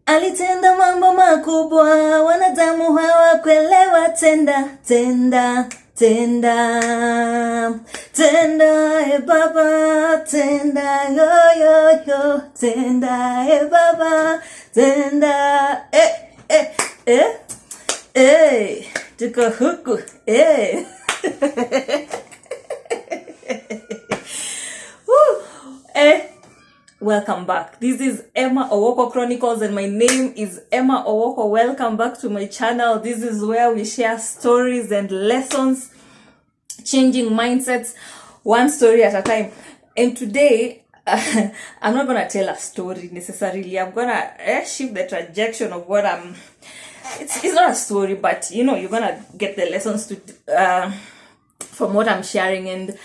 alitenda mambo makubwa, wanadamu hawakuelewa. Tenda e Baba, tenda yo, tenda e Baba, tenda tuko huku Welcome back. This is Emma Owoko Chronicles and my name is Emma Owoko. Welcome back to my channel. This is where we share stories and lessons, changing mindsets, one story at a time. And today, I'm not going to tell a story necessarily. I'm going to shift the trajectory of what I'm... It's not a story, but you know, you're going to get the lessons from what I'm sharing. And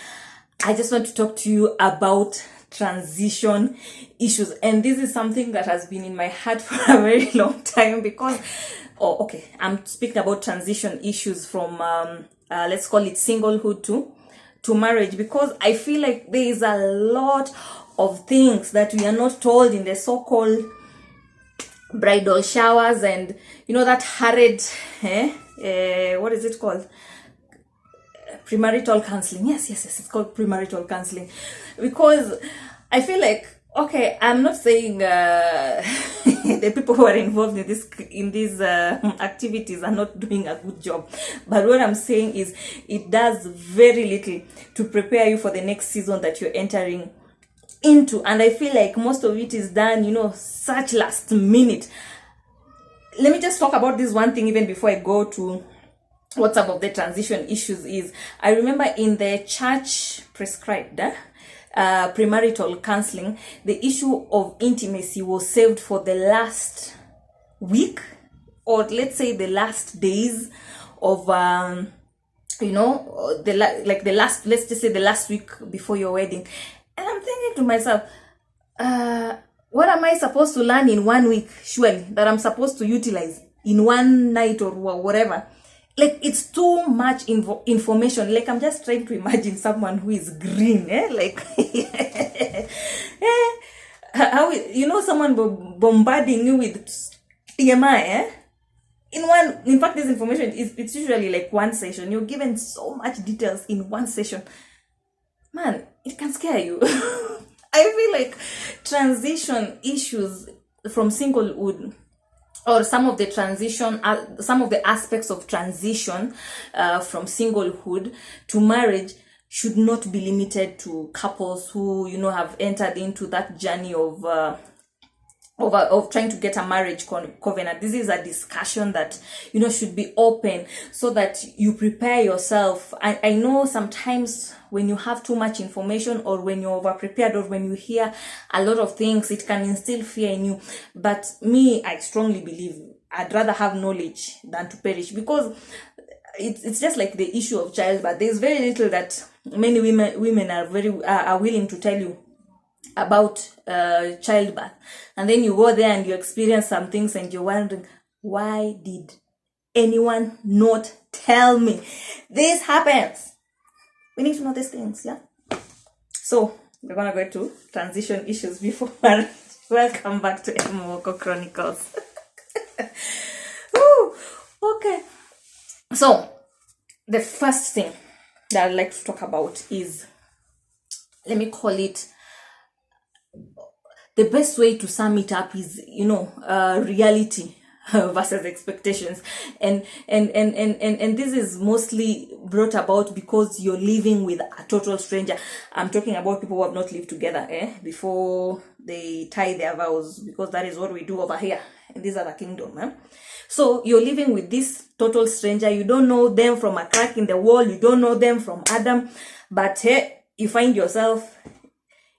I just want to talk to you about transition issues, and this is something that has been in my heart for a very long time because I'm speaking about transition issues from let's call it singlehood to marriage, because I feel like there is a lot of things that we are not told in the so-called bridal showers, and you know, that hurried what is it called, premarital counseling. Yes, it's called premarital counseling, because I feel like, okay, I'm not saying the people who are involved in these activities are not doing a good job, but what I'm saying is it does very little to prepare you for the next season that you're entering into, and I feel like most of it is done, you know, such last minute. Let me just talk about this one thing even before I go to what some of the transition issues is. I remember in the church prescribed premarital counseling, the issue of intimacy was saved for the last week, or let's say the last days of you know, let's just say the last week before your wedding. And I'm thinking to myself, what am I supposed to learn in 1 week, surely, that I'm supposed to utilize in one night or whatever? Like, it's too much information. Like, I'm just trying to imagine someone who is green, like, how, you know, someone bombarding you with TMI, in fact, this information it's usually like one session. You're given so much details in one session. Man, it can scare you. I feel like transition issues from singlehood, or some of the aspects of transition from singlehood to marriage, should not be limited to couples who, you know, have entered into that journey of trying to get a marriage covenant. This is a discussion that, you know, should be open so that you prepare yourself. I know sometimes when you have too much information, or when you're over prepared, or when you hear a lot of things, it can instill fear in you. But me, I strongly believe I'd rather have knowledge than to perish, because it's just like the issue of childbirth. There's very little that many women are willing to tell you about childbirth, and then you go there and you experience some things and you're wondering, why did anyone not tell me this happens? We need to know these things. Yeah, so we're gonna go to transition issues before marriage. Welcome back to Emma Owoko Chronicles. Ooh, okay, so the first thing that I'd like to talk about is, let me call it, the best way to sum it up is, you know, reality versus expectations, and this is mostly brought about because you're living with a total stranger. I'm talking about people who have not lived together before they tie their vows, because that is what we do over here in this other kingdom. So you're living with this total stranger. You don't know them from a crack in the wall. You don't know them from Adam, but you find yourself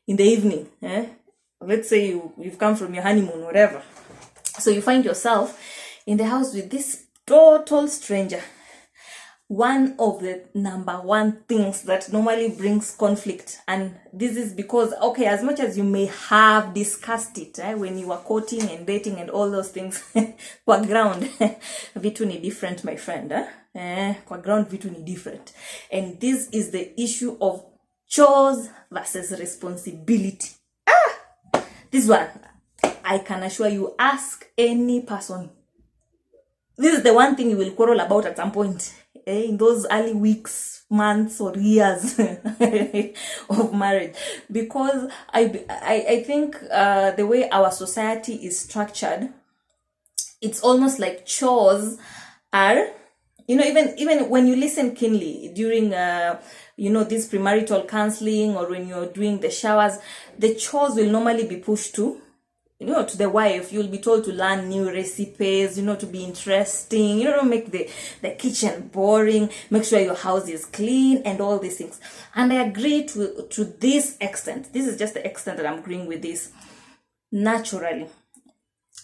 in the evening. Let's say you've come from your honeymoon, whatever. So you find yourself in the house with this total stranger. One of the number one things that normally brings conflict, and this is because, okay, as much as you may have discussed it when you were courting and dating and all those things, kwa ground vitu ni different, my friend. Kwa ground vitu ni different, and this is the issue of chores versus responsibility. This one, I can assure you, ask any person. This is the one thing you will quarrel about at some point, in those early weeks, months, or years of marriage. Because I think the way our society is structured, it's almost like chores are, even when you listen keenly during this premarital counseling, or when you're doing the showers, the chores will normally be pushed to the wife. You'll be told to learn new recipes, to be interesting, don't make the kitchen boring, make sure your house is clean, and all these things. And I agree to this extent. This is just the extent that I'm agreeing with this. Naturally,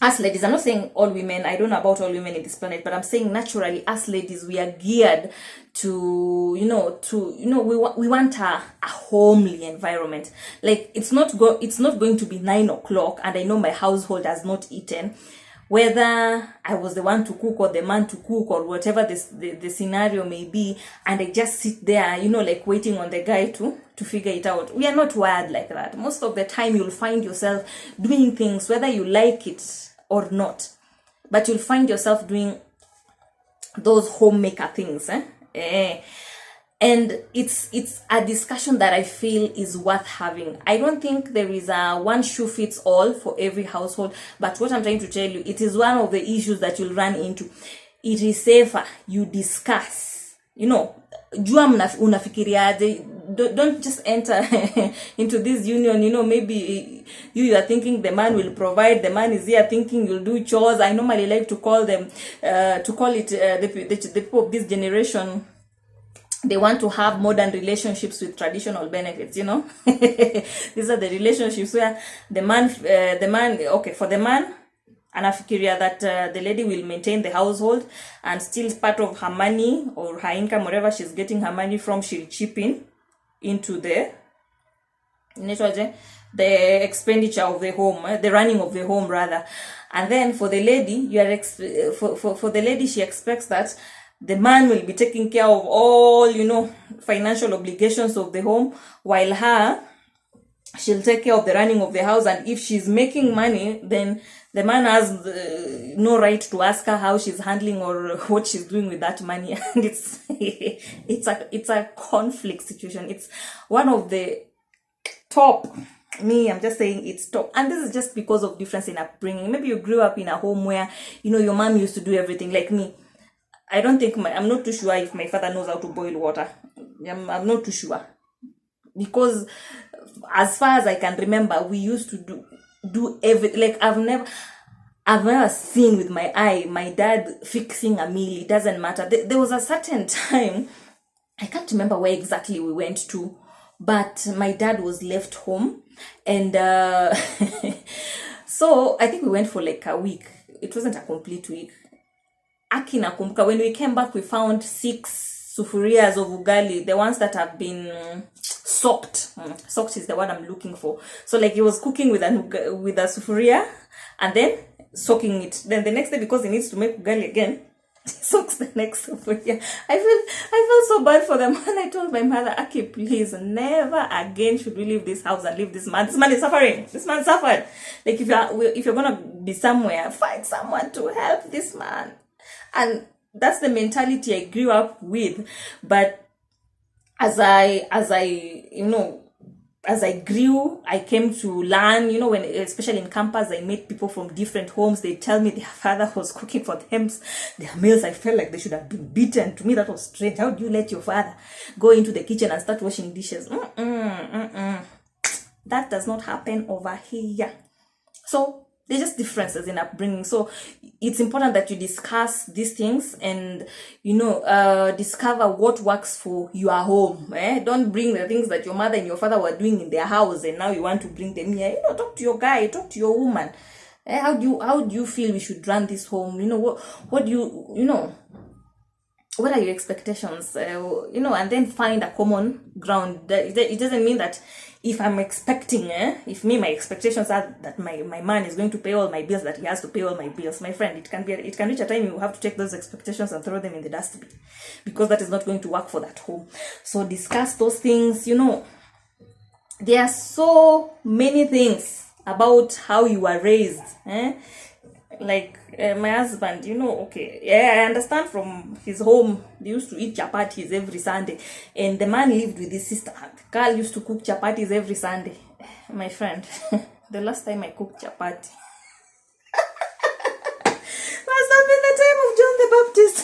us ladies, I'm not saying all women, I don't know about all women in this planet, but I'm saying naturally, us ladies, we are geared to, we want a homely environment. Like, it's not going to be 9 o'clock and I know my household has not eaten, whether I was the one to cook or the man to cook, or whatever the scenario may be, and I just sit there, like waiting on the guy to figure it out. We are not wired like that. Most of the time you'll find yourself doing things, whether you like it or not, but you'll find yourself doing those homemaker things. And it's a discussion that I feel is worth having. I don't think there is a one shoe fits all for every household, but what I'm trying to tell you, it is one of the issues that you'll run into. It is safer you discuss, jua unafikiriaje. Don't just enter into this union, maybe you are thinking the man will provide, the man is here thinking you'll do chores. I normally like to call them the people of this generation, they want to have modern relationships with traditional benefits. These are the relationships where the man okay, for the man, anafikiria that the lady will maintain the household, and still part of her money or her income, wherever she's getting her money from, she'll chip into the expenditure of the home, the running of the home rather. And then for the lady, for the lady, she expects that the man will be taking care of all, financial obligations of the home, while she'll take care of the running of the house. And if she's making money, then the man has no right to ask her how she's handling or what she's doing with that money. And it's a conflict situation. It's one of the top. I'm just saying it's top. And this is just because of difference in upbringing. Maybe you grew up in a home where, your mom used to do everything. Like me, I don't think I'm not too sure if my father knows how to boil water. I'm not too sure. Because as far as I can remember, we used to do everything. Like, I've never seen with my eye my dad fixing a meal. It doesn't matter. There was a certain time, I can't remember where exactly we went to, but my dad was left home, and so I think we went for like a week. It wasn't a complete week. Aki nakumbuka, when we came back, we found 6 sufurias of ugali, the ones that have been soaked. Soaked is the word I'm looking for. So like, he was cooking with a sufuria and then soaking it. Then the next day, because he needs to make ugali again, soaks the next sufuria. I felt so bad for the man. I told my mother, Aki, please, never again should we leave this house and leave this man. This man is suffering. This man suffered. Like, if you're gonna be somewhere, find someone to help this man. And that's the mentality I grew up with. But as I grew, I came to learn, when, especially in campus, I met people from different homes. They tell me their father was cooking for them their meals. I felt like they should have been beaten. To me, that was strange. How do you let your father go into the kitchen and start washing dishes? That does not happen over here. So there's just differences in upbringing. So it's important that you discuss these things and, discover what works for your home. Don't bring the things that your mother and your father were doing in their house and now you want to bring them here. Talk to your guy, talk to your woman. How do you feel we should run this home? What do you, what are your expectations? And then find a common ground. It doesn't mean that if I'm expecting, my expectations are that my man is going to pay all my bills, that he has to pay all my bills. My friend, it can reach a time you have to take those expectations and throw them in the dustbin, because that is not going to work for that home. So discuss those things. There are so many things about how you were raised. Like my husband, okay, yeah, I understand from his home, they used to eat chapatis every Sunday, and the man lived with his sister. The girl used to cook chapatis every Sunday. My friend, the last time I cooked chapati must have been the time of John the Baptist.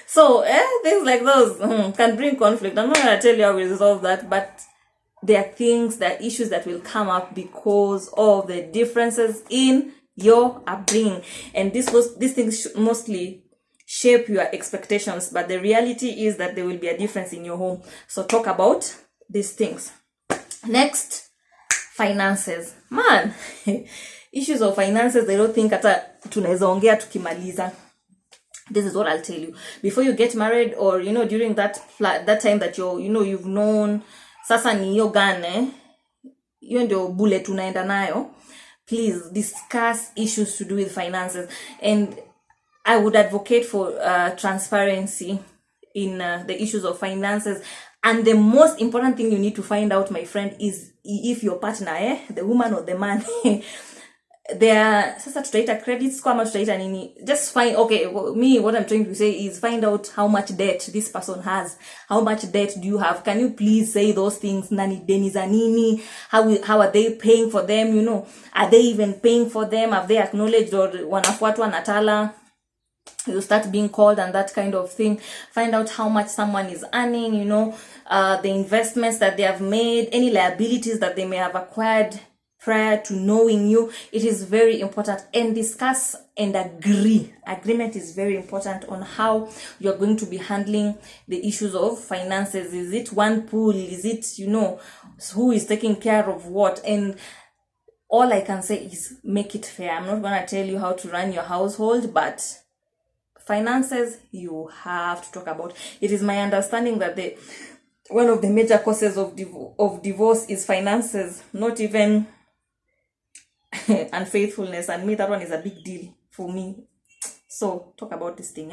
So things like those can bring conflict. I'm not gonna tell you how we resolve that, but there are things, there are issues that will come up because of the differences in your upbringing, and these things mostly shape your expectations, but the reality is that there will be a difference in your home. So talk about these things. Next, finances. Man, issues of finances, I don't think hata tunaweza ongea tukimaliza. This is what I'll tell you. Before you get married, or during that time that you've known, sasa ni hiyo gane, hiyo ndio bullet unaenda nayo. Please discuss issues to do with finances, and I would advocate for transparency in the issues of finances. And the most important thing you need to find out, my friend, is if your partner, the woman or the man, sasa tutaita credit score ama tutaita nini, just find, okay, what I'm trying to say is find out how much debt this person has. How much debt do you have? Can you please say those things? Nani deni za nini? How are they paying for them? Are they even paying for them? Have they acknowledged, or wanafuatwa natala? You start being called and that kind of thing. Find out how much someone is earning, the investments that they have made, any liabilities that they may have acquired prior to knowing you. It is very important. And discuss and agree. Agreement is very important on how you're going to be handling the issues of finances. Is it one pool? Is it, who is taking care of what? And all I can say is make it fair. I'm not going to tell you how to run your household, but finances, you have to talk about. It is my understanding that one of the major causes of divorce is finances, not even unfaithfulness. And me, that one is a big deal for me. So talk about this thing.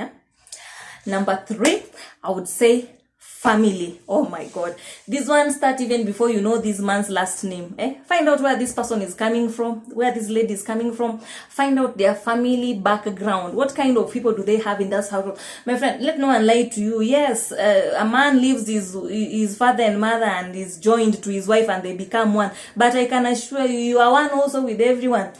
Number 3, I would say family. Oh my God, this one start even before you know this man's last name. Find out where this person is coming from, where this lady is coming from. Find out their family background. What kind of people do they have in that household? My friend, let no one lie to you. Yes, a man leaves his father and mother and is joined to his wife and they become one, but I can assure you, you are one also with everyone.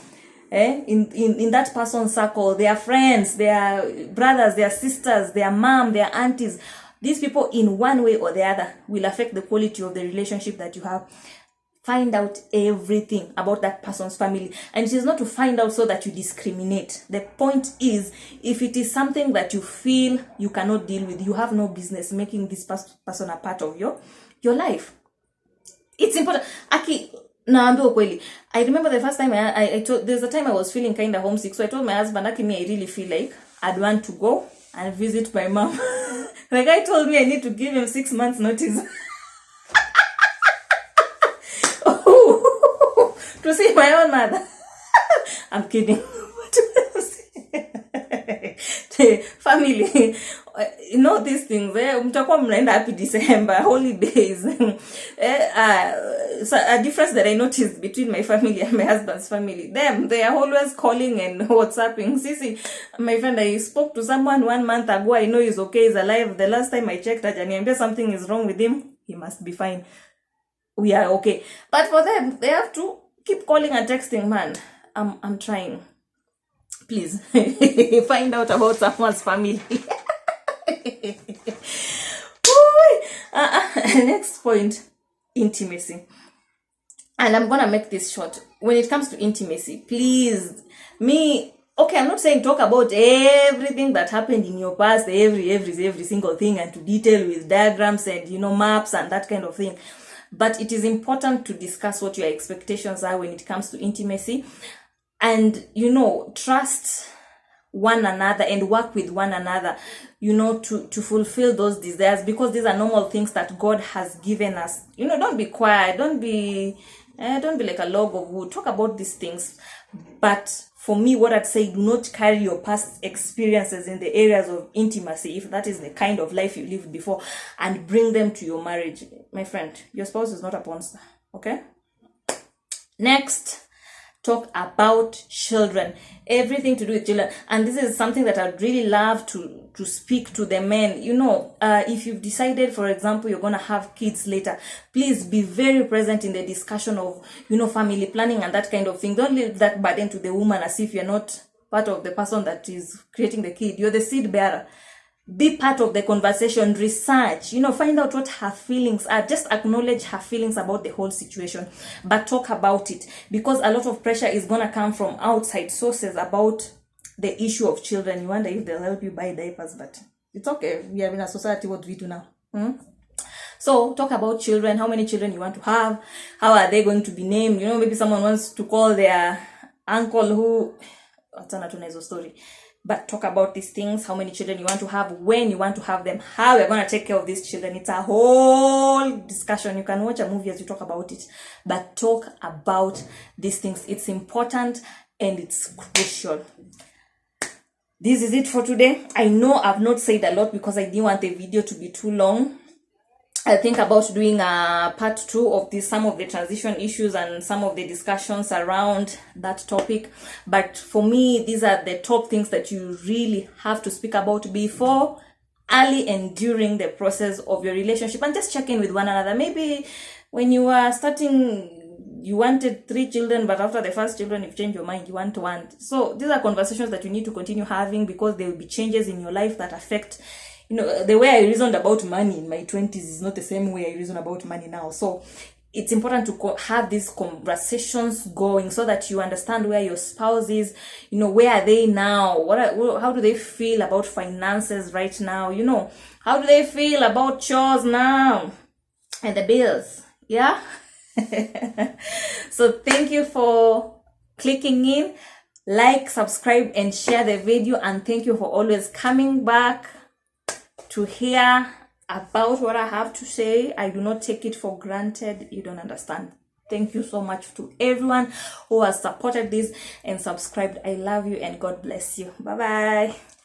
In that person's circle, their friends, their brothers, their sisters, their mom, their aunties. These people, in one way or the other, will affect the quality of the relationship that you have. Find out everything about that person's family. And it is not to find out so that you discriminate. The point is, if it is something that you feel you cannot deal with, you have no business making this person a part of your life. It's important. Aki, naambiwa kweli. I remember the first time I told, there's a time I was feeling kind of homesick. So I told my husband, Aki, I really feel like I'd want to go and visit my mom. The guy told me I need to give him 6 months notice. To see my own mother. I'm kidding. Family, these things, mtakuwa mnaenda happy December, holidays. So a difference that I noticed between my family and my husband's family, they are always calling and WhatsApping. Sisi, my friend, I spoke to someone 1 month ago. I know he's okay, he's alive. The last time I checked, Ajaniambia something is wrong with him. He must be fine. We are okay. But for them, they have to keep calling and texting. Man, I'm trying. Please find out about someone's family. Next point, intimacy. And I'm gonna make this short. When it comes to intimacy, please, I'm not saying talk about everything that happened in your past, every single thing, and to detail with diagrams and maps and that kind of thing. But it is important to discuss what your expectations are when it comes to intimacy. And, trust one another and work with one another, to fulfill those desires, because these are normal things that God has given us. Don't be quiet. Don't be Don't be like a log of wood. Talk about these things. But for me, what I'd say, do not carry your past experiences in the areas of intimacy, if that is the kind of life you lived before, and bring them to your marriage. My friend, your spouse is not a porn star, okay? Next, talk about children. Everything to do with children. And this is something that I'd really love to speak to the men. You know, if you've decided, for example, you're going to have kids later, please be very present in the discussion of, you know, family planning and that kind of thing. Don't leave that burden to the woman as if you're not part of the person that is creating the kid. You're the seed bearer. Be part of the conversation, research, you know, find out what her feelings are. Just acknowledge her feelings about the whole situation, but talk about it, because a lot of pressure is going to come from outside sources about the issue of children. You wonder if they'll help you buy diapers, but it's okay. We are in a society, what do we do now? So talk about children, how many children you want to have, how are they going to be named. You know, maybe someone wants to call their uncle who, story. But talk about these things, how many children you want to have, when you want to have them, how you're going to take care of these children. It's a whole discussion. You can watch a movie as you talk about it. But talk about these things. It's important and it's crucial. This is it for today. I know I've not said a lot because I didn't want the video to be too long. I think about doing a part 2 of this, some of the transition issues and some of the discussions around that topic. But for me, these are the top things that you really have to speak about before, early, and during the process of your relationship. And just check in with one another. Maybe when you are starting, you wanted 3 children, but after the first children, you've changed your mind, you want 1. So these are conversations that you need to continue having, because there will be changes in your life that affect, you know, the way I reasoned about money in my 20s is not the same way I reason about money now. So it's important to have these conversations going so that you understand where your spouse is, you know, where are they now? How do they feel about finances right now? You know, how do they feel about chores now? And the bills, yeah? So thank you for clicking in. Like, subscribe, and share the video. And thank you for always coming back to hear about what I have to say. I do not take it for granted. You don't understand. Thank you so much to everyone who has supported this and subscribed. I love you and God bless you. Bye bye.